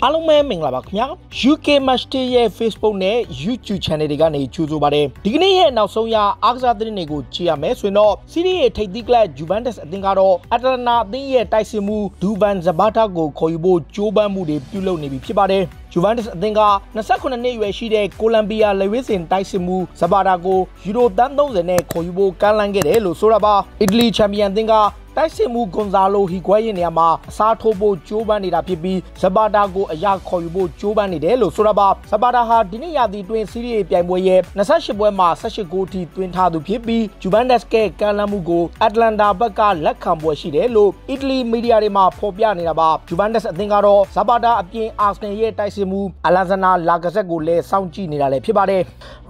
အားလုံးပဲမင်္ဂလာပါခင်ဗျာ UK Master ရဲ့ Facebook နဲ့ YouTube Channel တွေကနေကြိုဆိုပါတယ်ဒီကနေ့ရဲ့နောက်ဆုံးရအားကစားသတင်းတွေကိုကြည့်ရမယ်ဆိုရင်တော့စီးရီးရဲ့ထိပ်သီးကလပ် Juventus အသင်းကတော့အတလနာအသင်းရဲ့တိုက်စစ်မှုဒူဗန်ဇဘာတာကိုခေါ်ယူဖို့ကြိုးပမ်းမှုတွေပြုလုပ်နေပြီဖြစ်ပါတယ်Juventus အသင်းက28နှစ်အရွယ်ရှိတဲ့ကိုလံဘီယာလက်ဝဲစင်တိုက်စစ်မှုဇဘာတာကိုယူရိုတန်း30နဲ့ခေါ်ယူဖို့ကမ်းလှမ်းခဲ့တယ်လို့ဆိုတာပါအီတလီချန်ပီယံအသင်းကတိုက်စစ်မှုဂွန်ဇာလိုဟီဂွဲရဲ့နေရာမှာအစားထိုးဖို့ကြိုးပမ်းနေတာဖြစ်ပြီးဇဘာတာကိုအရခေါ်ယူဖို့ကြိုးပမ်းနေတယ်လို့ဆိုတာပါဇဘာတာဟာဒီနေ့ရာသီတွင်းစီးရီးပြိုင်ပွဲရဲ့28ပွဲမှာ18ဂိုးထိသွင်းထားသူဖြစ်ပြီး Juventus ကကမ်းလှမ်းမှုကိုအတလန်တာဘက်ကလက်ခံပွဲရှိတယ်လို့အီတလီမီဒီယာတွေမှာဖော်ပြနေတာပါ Juventus အသင်းကတော့ဇဘာတာအပြင်အာဆနယ်ရဲ့တိုက်စစ်မှုအလာဇနာလာဂဇက်ကိုလည်းစောင့်ကြည့်နေတာလည်းဖြစ်ပါတယ်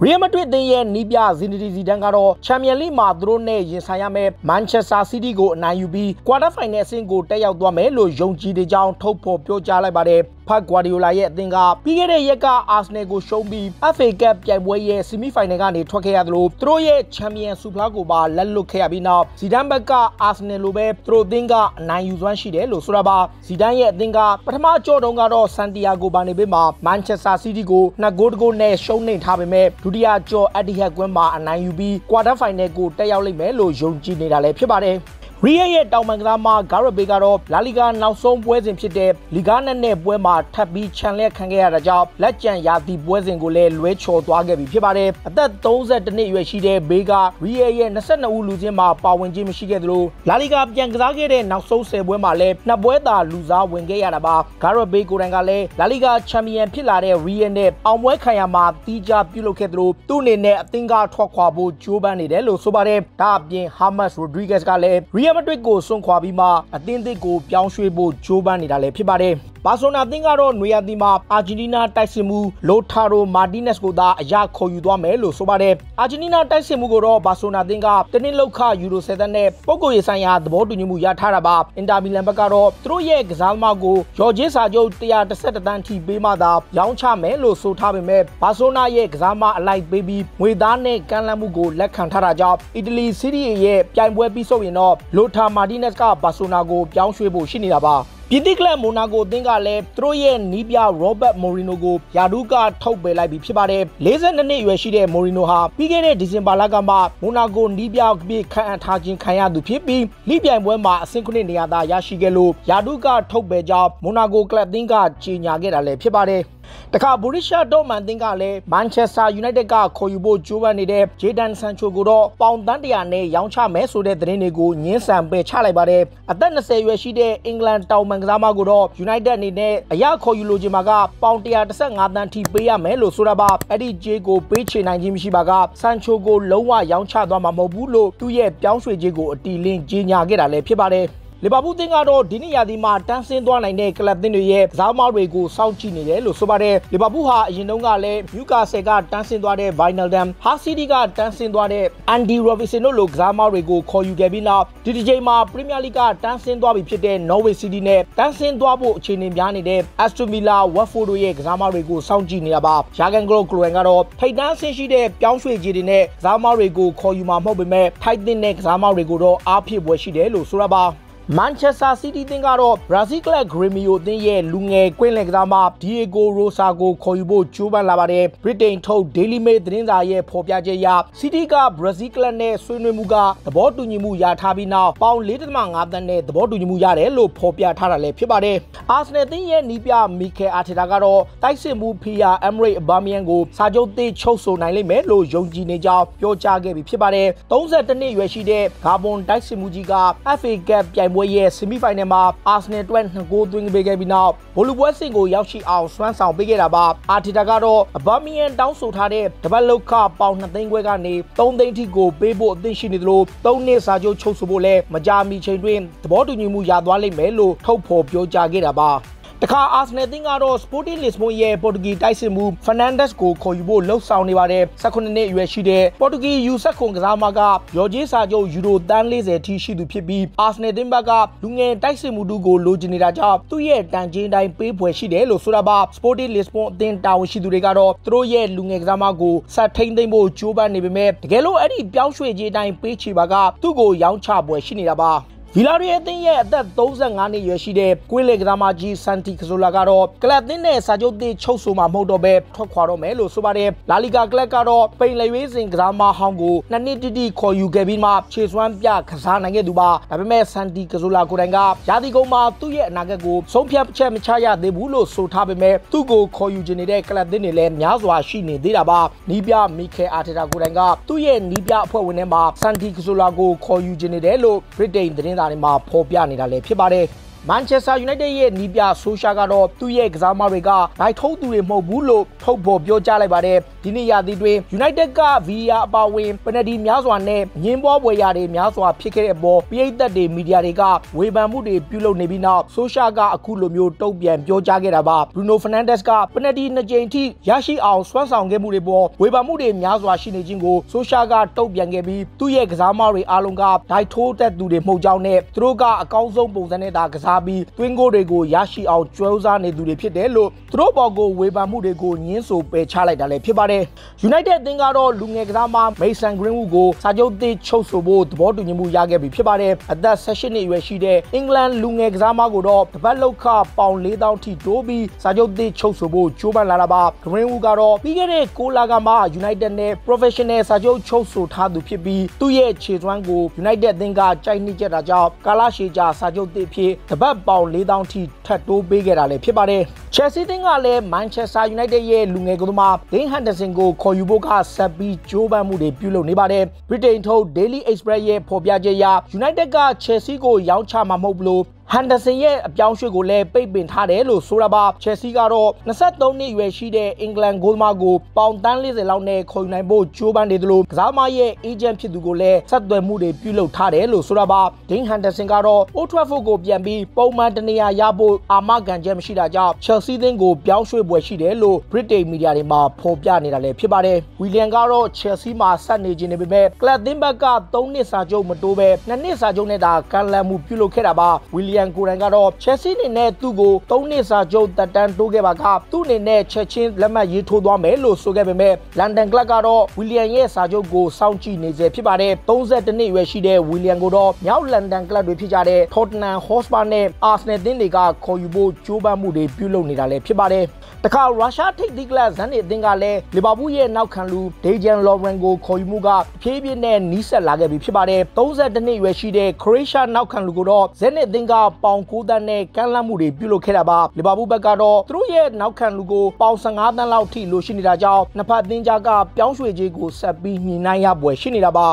Real Madrid အသင်းရဲ့နီးပြဇီနီဒီဇီဒန်ကတော့ချန်ပီယံလိမှာသူတို့နဲ့ရင်ဆိုင်ရမယ့် Manchester City ကိုအနိုင်ယူပြီး Quarter Final အဆင့်ကိုတက်ရောက်သွားမယ်လို့ယုံကြည်တဲ့ကြောင်းထုတ်ဖော်ပြောကြားလိုက်ပါတယ်ဖတ်ဂွာဒီယိုလာရဲ့အသင်းကပြီးခဲ့တဲ့ရက်ကအာဆနယ်ကိုရှုံးပြီး FA Cup ပြိုင်ပွဲရဲ့ဆီမီဖိုင်နယ်ကနေထွက်ခဲ့ရသလိုသူတို့ရဲ့ချန်ပီယံဆူဖလားကိုပါလက်လွတ်ခဲ့ရပြီးနောက်ဇီဒန်ဘက်ကအာဆနယ်လိုပဲသူတို့အသင်းကအနိုင်ယူစွမ်းရှိတယ်လို့ဆိုတာပါဇီဒန်ရဲ့အသင်းကပထမကြော့တုန်းကတော့ဆန်တီယာဂိုဘာနေဘေးမှာမန်ချက်စတာစီးတီးကို2ဂိုးတဂိုးနဲ့ရှုံးနိမ့်ထားပေမဲ့ဒုတိယကြော့အက်တီဟက်ကွင်းမှာအနိုင်ယူပြီး Quarter Final ကိုတက်ရောက်လိမ့်မယ်လို့ယုံကြည်နေတာလည်းဖြစ်ပါတယ်ရီယယ်ရဲ့တောင်ပန်ကစားမဂါရက်ဘေးကတော့လာလီဂါနောက်ဆုံးပွဲစဉ်ဖြစ်တဲ့လီဂါနဲ့ပွဲမှာထပ်ပြီးချန်လက်ခံခဲ့ရတာကြောင့်လက်ကျန်ရာသီပွဲစဉ်ကိုလည်းလွဲချော်သွားခဲ့ပြီဖြစ်ပါတယ်အသက်32နှစ်အရွယ်ရှိတဲ့ဘေးကရီယယ်ရဲ့22ဦးလူချင်းမှာပါဝင်ခြင်းမရှိခဲ့သလိုလာလီဂါပြန်ကစားခဲ့တဲ့နောက်ဆုံး10ပွဲမှာလည်း2ပွဲသာလူစားဝင်ခဲ့ရတာပါဂါရက်ဘေးကိုယ်တိုင်ကလည်းလာလီဂါချန်ပီယံဖြစ်လာတဲ့ရီယယ်နဲ့အောင်ပွဲခံရမှာတီးခြားပြုလုပ်ခဲ့သလိုသူ့အနေနဲ့အသင်းကထွက်ခွာဖို့ကြိုးပမ်းနေတယ်လို့ဆိုပါတယ်ဒါအပြင်ဟာမတ်ရိုဒရီဂက်စ်ကလည်းရီယယ်မဒရစ်ကိုစွန့်ခွာပြီးမှအသင်းသစ်ကိုပြောင်းရွှေ့ဖို့ကြိုးပမ်းနေတာလည်းဖြစ်ပါတယ်ဘာဆိုနာအသင်းကတော့နွေရာသီမှာအာဂျင်တီးနားတိုက်စစ်မှုလိုထာရိုမာတီနက်စ်ကိုသာအရခေါ်ယူသွားမယ်လို့ဆိုပါတယ်အာဂျင်တီးနားတိုက်စစ်မှုကိုတော့ဘာဆိုနာအသင်းကတနင်္လောက်ခယူရို10နဲ့ပုဂ္ဂိုလ်ရေးဆိုင်ရာသဘောတူညီမှုရထားတာပါအင်တာမီလန်ဘက်ကတော့သူတို့ရဲ့ကစားသမားကိုရော်ဂျင်းစာချုပ်111တန်းထိပေးမှသာရောင်းချမယ်လို့ဆိုထားပေမဲ့ဘာဆိုနာရဲ့ကစားသမားအလိုက်ပေးပြီးငွေသားနဲ့ကမ်းလှမ်းမှုကိုလက်ခံထားတာကြောင့်အီတလီစီးရီးရဲ့ပြိုင်ပွဲပြီးဆုံးရင်တော့လိုထာမာတီနက်စ်ကဘာဆိုနာကိုပြောင်းရွှေ့ဖို့ရှိနေတာပါပြည်သစ်ကလပ်မိုနာကိုအသင်းကလည်းသူတို့ရဲ့နီးပြရောဘတ်မိုရီနိုကိုယာဒူးကထုတ်ပယ်လိုက်ပြီးဖြစ်ပါတယ်42နှစ်အရွယ်ရှိတဲ့မိုရီနိုဟာပြီးခဲ့တဲ့ဒီဇင်ဘာလကမှမိုနာကိုနီးပြအဖြစ်ခန့်အပ်ထားခြင်းခံရသူဖြစ်ပြီးလိပြိုင်ပွဲမှာအဆင့်9နေရာသာရရှိခဲ့လို့ယာဒူးကထုတ်ပယ်ကြောင်းမိုနာကိုကလပ်အသင်းကကြေညာခဲ့တာလည်းဖြစ်ပါတယ်တခါဘူရီရှာဒေါ့မန်အသင်းကလည်းမန်ချက်စတာယူနိုက်တက်ကခေါ်ယူဖို့ကြိုးပမ်းနေတဲ့ဂျေဒန်ဆန်ချိုကိုတော့ပေါင်တန်း100နဲ့ရောင်းချမယ်ဆိုတဲ့သတင်းတွေကိုညှင်းဆန်ပယ်ချလိုက်ပါတယ်အသက်20ရွယ်ရှိတဲ့အင်္ဂလန်တောင်ပန်ကစားမကိုတော့ယူနိုက်တက်အနေနဲ့အရခေါ်ယူလိုချင်မှာကပေါင်115တန်းထိပေးရမယ်လို့ဆိုတာပါအဲ့ဒီဂျေကိုပေးချေနိုင်ခြင်းမရှိပါကဆန်ချိုကိုလုံးဝရောင်းချသွားမှာမဟုတ်ဘူးလို့သူ့ရဲ့ပြောင်းရွှေ့ခြင်းကိုအတီလင်းကြေညာခဲ့တာလည်းဖြစ်ပါတယ်လီဗာပူးအသင်းကတော့ဒီနေ့ရာသီမှာတန်းဆင်းသွားနိုင်တဲ့ကလပ်အသင်းတွေရဲ့ကစားသမားတွေကိုစောင့်ကြည့်နေတယ်လို့ဆိုပါတယ်လီဗာပူးဟာအရင်တုန်းကလည်းနျူကာဆယ်ကတန်းဆင်းသွားတဲ့ဗိုင်နယ်ဒမ်ဟာစီးတီးကတန်းဆင်းသွားတဲ့အန်ဒီရော်ဘီဆင်တို့လိုကစားသမားတွေကိုခေါ်ယူခဲ့ပြီးနောက်ဒီတစ်ချိန်မှာပရီးမီးယားလိကတန်းဆင်းသွားပြီဖြစ်တဲ့နော်ဝေးစီးတီးနဲ့တန်းဆင်းသွားဖို့အခြေအနေများနေတဲ့အက်စတိုမီလာဝက်ဖို့တို့ရဲ့ကစားသမားတွေကိုစောင့်ကြည့်နေတာပါယာဂန်ဂရိုကလိုရန်ကတော့ထိပ်တန်းဆင်းရှိတဲ့ပြောင်းရွှေ့ကြီးတွေနဲ့ကစားသမားတွေကိုခေါ်ယူမှာမဟုတ်ပေမဲ့ထိုက်တဲ့ကစားသမားတွေကိုတော့အားဖြစ်ပွဲရှိတယ်လို့ဆိုတာပါမန်ချက်စတာစီးတီးအသင်းကတော့ဘရာဇီးကလပ်ဂရီမီယိုအသင်းရဲ့လူငယ်ကွင်းလယ်ကစားမဒီယေဂိုရိုဆာကိုခေါ်ယူဖို့ကြိုးပမ်းလာပါတယ်ဗြိတိန်ထုတ် Daily Mail သတင်းစာရဲ့ဖော်ပြချက်အရစီးတီးကဘရာဇီးကလပ်နဲ့ဆွေးနွေးမှုကသဘောတူညီမှုရထားပြီးနောက်ပေါင် 4.5 သန်းနဲ့သဘောတူညီမှုရတယ်လို့ဖော်ပြထားတာလည်းဖြစ်ပါတယ်အာဆနယ်အသင်းရဲ့နီးပြမီခဲအာထေတာကတော့တိုက်စစ်မှုဖီယာအမ်ရိတ်အဘာမီယန်ကိုစာချုပ်သစ်ချုပ်ဆိုနိုင်လိမ့်မယ်လို့ယုံကြည်နေကြောင်းပြောကြားခဲ့ပြီးဖြစ်ပါတယ်32နှစ်အရွယ်ရှိတဲ့ဂါဘွန်တိုက်စစ်မှုကြီးက FA Cup ပြိုင်ပွဲရဲ့ဆီမီဖိုင်နယ်မှာအာဆနယ်အတွက်2ဂိုးသွင်းပေးခဲ့ပြီးနောက်ဗိုလ်လူပွဲစဉ်ကိုရောက်ရှိအောင်စွမ်းဆောင်ပေးခဲ့တာပါအာတီတာကတော့အဘာမီယန်တောင်းဆိုထားတဲ့တပတ်လောက်ခပေါင်2သိန်းခွဲကနေ3သိန်းထိကိုပေးဖို့အသင့်ရှိနေသလို3နှစ်စာချုပ်ချုပ်ဆိုဖို့လည်းမကြာမီချိန်တွင်သဘောတူညီမှုရသွားလိမ့်မယ်လို့ထုတ်ဖော်ပြောကြားခဲ့တာပါတခါအာဆနယ်အသင်းကတော့ Sporting Lisbon ရဲ့ပေါ်တူဂီတိုက်စစ်မှု Fernandes ကိုခေါ်ယူဖို့လှုပ်ဆောင်နေပါတယ်18နှစ်အရွယ်ရှိတဲ့ပေါ်တူဂီယူဆက်ခွန်ကစားမကရော်ဂျီစာချုပ်ယူရိုတန်း40ထိရှိသူဖြစ်ပြီးအာဆနယ်အသင်းဘက်ကလူငယ်တိုက်စစ်မှုတို့ကိုလိုချင်နေတာကြောင့်သူ့ရဲ့တန်ချင်းတိုင်းပေးဖွယ်ရှိတယ်လို့ဆိုတာပါ Sporting Lisbon အသင်းတာဝန်ရှိသူတွေကတော့သူတို့ရဲ့လူငယ်ကစားမကိုဆက်ထိန်သိမ်းဖို့ကြိုးပမ်းနေပေမဲ့တကယ်လို့အဲ့ဒီပြောင်းရွှေ့ခြင်းတိုင်းပေးချေပါကသူ့ကိုရောင်းချပွဲရှိနေတာပါ ဗီလာရီအသင်းရဲ့အသက်35နှစ်ရွယ်ရှိတဲ့ကွင်းလေကစားမကြီးဆန်တီကဆိုလာကတော့ကလပ်အသင်းနဲ့စာချုပ်သစ်ချုပ်ဆိုမှာမဟုတ်တော့ဘဲထွက်ခွာတော့မယ်လို့ဆိုပါတယ်။လာလီဂါကလပ်ကတော့ပိန်လေရွေးစဉ်ကစားမဟောင်းကို2နှစ်တိတိခေါ်ယူခဲ့ပြီးမှခြေစွမ်းပြကစားနိုင်ခဲ့သူပါ။ဒါပေမဲ့ဆန်တီကဆိုလာကိုယ်တိုင်ကရာသီကုန်မှာသူ့ရဲ့အနာဂတ်ကိုဆုံးဖြတ်ချက်မချရသေးဘူးလို့ဆိုထားပေမဲ့သူ့ကိုခေါ်ယူခြင်းနေတဲ့ကလပ်အသင်းတွေလည်းများစွာရှိနေသေးတာပါ။နီးပြမီခဲအာတေတာကိုယ်တိုင်ကသူ့ရဲ့နီးပြအဖွဲ့ဝင်တွေမှာဆန်တီကဆိုလာကိုခေါ်ယူခြင်းနေတယ်လို့ဗြိတိန်သတင်းစာတွေမှာဖော်ပြနေတာလည်းဖြစ်ပါတယ်။ Manchester United ရဲ့နီးပြဆိုရှာကတော့သူ့ရဲ့ကစားမတွေကဒိုက်ထုံးသူတွေမဟုတ်ဘူးလို့ထုတ်ဖော်ပြောကြားလိုက်ပါတယ်ဒီနေ့ရာသီတွင် United က VAR အပါအဝင်ပယ်နတီများစွာနဲ့ညင်းပွားပွဲရာတွေများစွာဖြစ်ခဲ့တဲ့အပေါ်ပြည်သက်တွေမီဒီယာတွေကဝေဖန်မှုတွေပြုလုပ်နေပြီးနောက်ဆိုရှာကအခုလိုမျိုးတုံ့ပြန်ပြောကြားခဲ့တာပါ Bruno Fernandes ကပယ်နတီ2ကြိမ်ထိရရှိအောင်စွမ်းဆောင်ခဲ့မှုတွေပေါ်ဝေဖန်မှုတွေများစွာရှိနေခြင်းကိုဆိုရှာကတုံ့ပြန်ခဲ့ပြီးသူ့ရဲ့ကစားမတွေအားလုံးကဒိုက်ထိုးတက်သူတွေမဟုတ်ကြောင်းနဲ့သူတို့ကအကောင်းဆုံးပုံစံနဲ့သာကစားပြီးတွင်းကိုတွေကိုရရှိအောင်ကြိုးစားနေသူတွေဖြစ်တယ်လို့သူတို့ဘော်ကိုဝေဖန်မှုတွေကိုညှင်းဆိုပယ်ချလိုက်တာလည်းဖြစ်ပါတယ် United အသင်းကတော့လူငယ်ကစားမ Mason Greenwood ကိုစာချုပ်သစ်ချုပ်ဆိုဖို့သဘောတူညီမှုရခဲ့ပြီဖြစ်ပါတယ်အသက်18နှစ်အရွယ်ရှိတဲ့အင်္ဂလန်လူငယ်ကစားမကိုတော့တပတ်လောက်ခပေါင်4000ထိတိုးပြီးစာချုပ်သစ်ချုပ်ဆိုဖို့ကြိုးပမ်းလာတာပါ Greenwood ကတော့ပြီးခဲ့တဲ့6လကမှ United နဲ့ Professional စာချုပ်ချုပ်ဆိုထားသူဖြစ်ပြီးသူ့ရဲ့ခြေစွမ်းကို United အသင်းကကြိုက်နှိကျတာကြောင့်ကာလရှည်ကြာစာချုပ်သစ်ဖြစ်တပတ်ပေါင်4000ထိထပ်တိုးပေးခဲ့တာလည်းဖြစ်ပါတယ် Chelsea အသင်းကလည်း Manchester United ရဲ့လူငယ်ကစားမ Dean Henderson ကိုခေါ်ယူဖို့ကဆက်ပြီးကြိုးပမ်းမှုတွေပြုလုပ်နေပါတယ် Britain ထုတ် Daily Express ရဲ့ဖော်ပြချက်အရ United က Chelsea ကိုရောင်းချမှာမဟုတ်ဘူးလို့Henderson ရဲ့အပြောင်းရွှေ့ကိုလည်းပိတ်ပင်ထားတယ်လို့ဆိုတာပါ Chelsea ကတော့23နှစ်အရွယ်ရှိတဲ့အင်္ဂလန်ဂိုးသမားကိုပေါင်တန်း40လောက်နဲ့ခေါ်ယူနိုင်ဖို့ကြိုးပမ်းနေသလိုကစားမရဲ့ agent ဖြစ်သူကိုလည်းဆက်သွယ်မှုတွေပြုလုပ်ထားတယ်လို့ဆိုတာပါ Dean Henderson ကတော့ Old Trafford ကိုပြန်ပြီးပုံမှန်တနေရာရဖို့အာမခံချက်မရှိတာကြောင့် Chelsea သင်းကိုပြောင်းရွှေ့ပွဲရှိတယ်လို့ British Media တွေမှာဖော်ပြနေတာလည်းဖြစ်ပါတယ် Willian ကတော့ Chelsea မှာဆက်နေခြင်းနေပေမဲ့ Club သင်းဘက်က3နှစ်စာချုပ်မတိုးဘဲ2နှစ်စာချုပ်နဲ့သာကမ်းလှမ်းမှုပြုလုပ်ခဲ့တာပါ Willian ကိုယ်တိုင်ကတော့ Chelsea အနေနဲ့သူ့ကို3နှစ်စာချုပ်တက်တန်းတိုးခဲ့ပါကသူ့အနေနဲ့ချက်ချင်းလက်မှတ်ရေးထိုးသွားမယ်လို့ဆိုခဲ့ပေမဲ့ London Club ကတော့ Willian ရဲ့စာချုပ်ကိုစောင့်ကြည့်နေစေဖြစ်ပါတယ်32နှစ်အရွယ်ရှိတဲ့ Willian ကိုတော့မြောက် London Club တွေဖြစ်ကြတဲ့ Tottenham Hotspur နဲ့ Arsenal သင်းတွေကခေါ်ယူဖို့ကြိုးပမ်းမှုတွေပြုလုပ်နေတာလည်းဖြစ်ပါတယ်တခါရုရှားထိပ်သီးကလပ်ဇန်နီအသင်းကလည်းလီဗာပူးရဲ့နောက်ခံလူဒေဂျန်လော်ရန်ကိုခေါ်ယူမှုကဖြည်းဖြည်းနဲ့နီးစပ်လာခဲ့ပြီဖြစ်ပါတယ်32နှစ်အရွယ်ရှိတဲ့ခရိုအေးရှားနောက်ခံလူကိုတော့ဇက်နစ်အသင်းကပေါင်9သန်းနဲ့ကမ်းလှမ်းမှုတွေပြုလုပ်ခဲ့တာပါလီဗာပူးဘက်ကတော့သူတို့ရဲ့နောက်ခံလူကိုပေါင်15သန်းလောက်ထိလိုရှိနေတာကြောင့်နှစ်ဖက်အသင်းကြားကပြောင်းရွှေ့ခြင်းကိုဆက်ပြီးညှိနှိုင်းရပွဲရှိနေတာပါ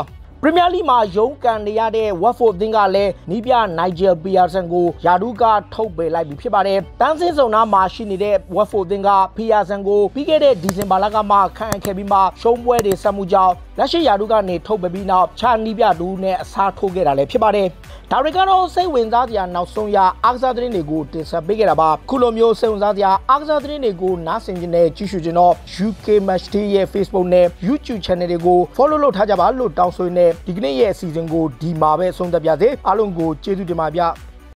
ပရီးမီယာလိမှာရုန်းကန်နေရတဲ့ Watford အသင်းကလည်းနီးပြ Nigel Pearson ကိုယာဒူးကထုတ်ပယ်လိုက်ပြီဖြစ်ပါတယ်။တန်းစင်းစုံနာမှာရှိနေတဲ့ Watford အသင်းက Pearson ကိုပြီးခဲ့တဲ့ဒီဇင်ဘာလကမှခန့်အပ်ခဲ့ပြီးမှရှုံးပွဲတွေဆက်မှုကြောင့်လက်ရှိယာဒူးကနေထုတ်ပယ်ပြီးနောက်ချာနီးပြတူနဲ့အစားထိုးခဲ့တာလည်းဖြစ်ပါတယ်။ဒါတွေကတော့စိတ်ဝင်စားစရာနောက်ဆုံးရအားကစားသတင်းတွေကိုတင်ဆက်ပေးခဲ့တာပါ။ခုလိုမျိုးစိတ်ဝင်စားစရာအားကစားသတင်းတွေကိုနားဆင်ကြတဲ့ကြည့်ရှုကြတော့ UK Match Day ရဲ့ Facebook နဲ့ YouTube Channel တွေကို Follow လုပ်ထားကြပါလို့တောင်းဆိုနေဒီကနေ့ရဲ့အစီအစဉ်ကိုဒီမှာပဲဆုံးသက်ပါစေအားလုံးကိုကျေးဇူးတင်ပါဗျ